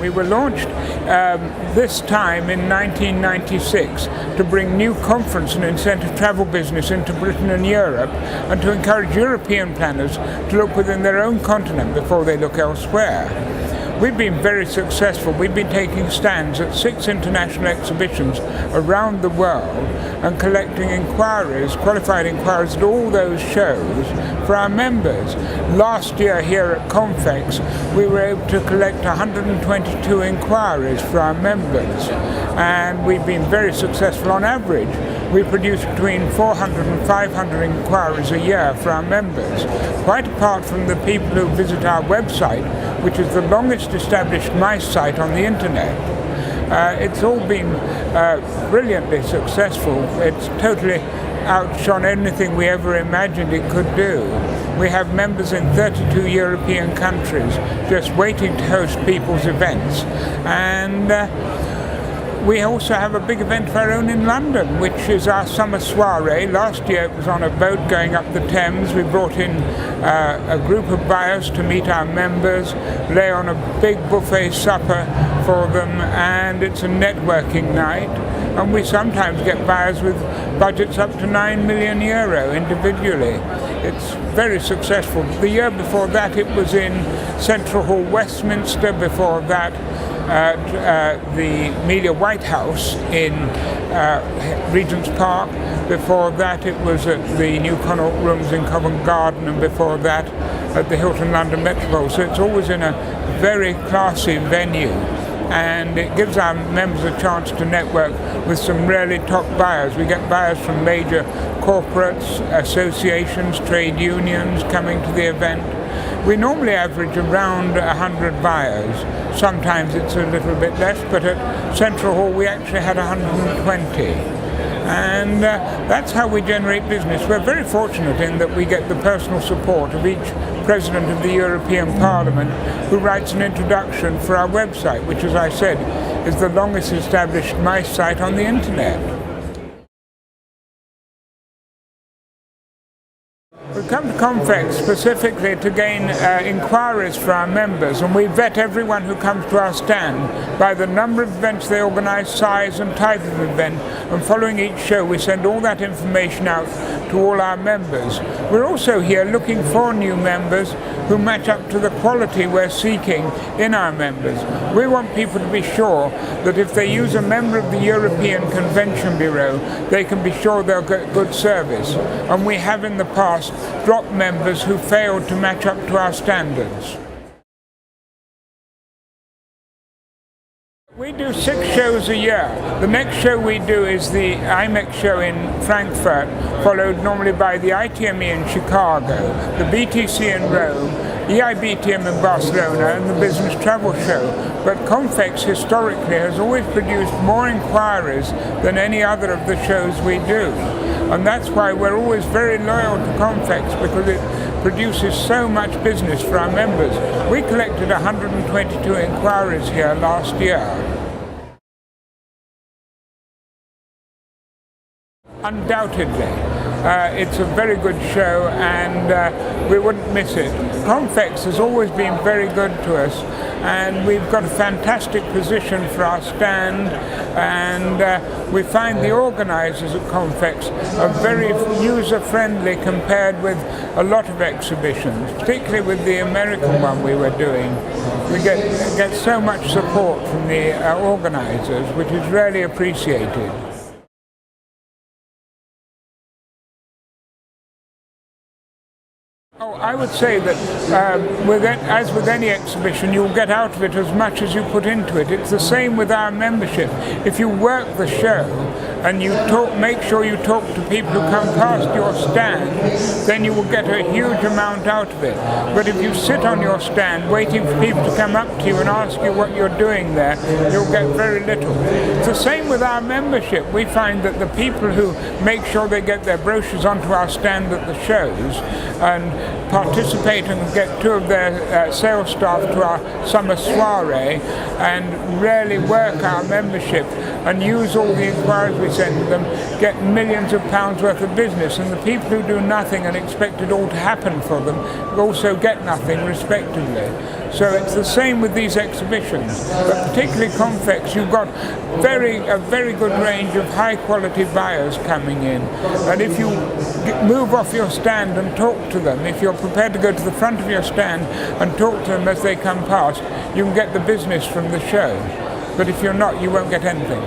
We were launched this time in 1996 to bring new conference and incentive travel business into Britain and Europe, and to encourage European planners to look within their own continent before they look elsewhere. We've been very successful. We've been taking stands at 6 international exhibitions around the world and collecting inquiries, qualified inquiries at all those shows for our members. Last year here at Confex, we were able to collect 122 inquiries for our members, and we've been very successful. On average, we produce between 400 and 500 inquiries a year for our members, quite apart from the people who visit our website, which is the longest established MICE site on the internet. It's all been brilliantly successful. It's totally outshone anything we ever imagined it could do. We have members in 32 European countries just waiting to host people's events. And we also have a big event of our own in London, which is our summer soiree. Last year it was on a boat going up the Thames. We brought in a group of buyers to meet our members, lay on a big buffet supper for them, and it's a networking night. And we sometimes get buyers with budgets up to €9 million individually. It's very successful. The year before that it was in Central Hall, Westminster. Before that the Amelia White House in Regent's Park. Before that it was at the New Connaught Rooms in Covent Garden, and before that at the Hilton London Metropole. So it's always in a very classy venue, and it gives our members a chance to network with some really top buyers. We get buyers from major corporates, associations, trade unions coming to the event. We normally average around 100 buyers. Sometimes it's a little bit less, but at Central Hall we actually had 120. And that's how we generate business. We're very fortunate in that we get the personal support of each President of the European Parliament, who writes an introduction for our website, which, as I said, is the longest established MICE site on the internet. We come to Confex specifically to gain inquiries for our members, and we vet everyone who comes to our stand by the number of events they organise, size and type of event, and following each show we send all that information out to all our members. We're also here looking for new members who match up to the quality we're seeking in our members. We want people to be sure that if they use a member of the European Convention Bureau, they can be sure they'll get good service. And we have in the past dropped members who failed to match up to our standards. We do 6 shows a year. The next show we do is the IMEX show in Frankfurt, followed normally by the ITME in Chicago, the BTC in Rome, EIBTM in Barcelona, and the Business Travel Show. But Confex historically has always produced more inquiries than any other of the shows we do. And that's why we're always very loyal to Confex, because it produces so much business for our members. We collected 122 inquiries here last year. Undoubtedly. It's a very good show, and we wouldn't miss it. Confex has always been very good to us, and we've got a fantastic position for our stand, and we find the organisers at Confex are very user-friendly compared with a lot of exhibitions, particularly with the American one we were doing. We get so much support from the organisers, which is really appreciated. Oh, I would say that as with any exhibition, you'll get out of it as much as you put into it. It's the same with our membership. If you work the show and you make sure you talk to people who come past your stand, then you will get a huge amount out of it. But if you sit on your stand waiting for people to come up to you and ask you what you're doing there, you'll get very little. It's the same with our membership. We find that the people who make sure they get their brochures onto our stand at the shows and participate and get 2 of their sales staff to our summer soiree and really work our membership and use all the inquiries we we send them get millions of pounds worth of business, and the people who do nothing and expect it all to happen for them also get nothing respectively. So it's the same with these exhibitions, but particularly Confex, you've got a very good range of high quality buyers coming in, and if you move off your stand and talk to them, if you're prepared to go to the front of your stand and talk to them as they come past, you can get the business from the show. But if you're not, you won't get anything.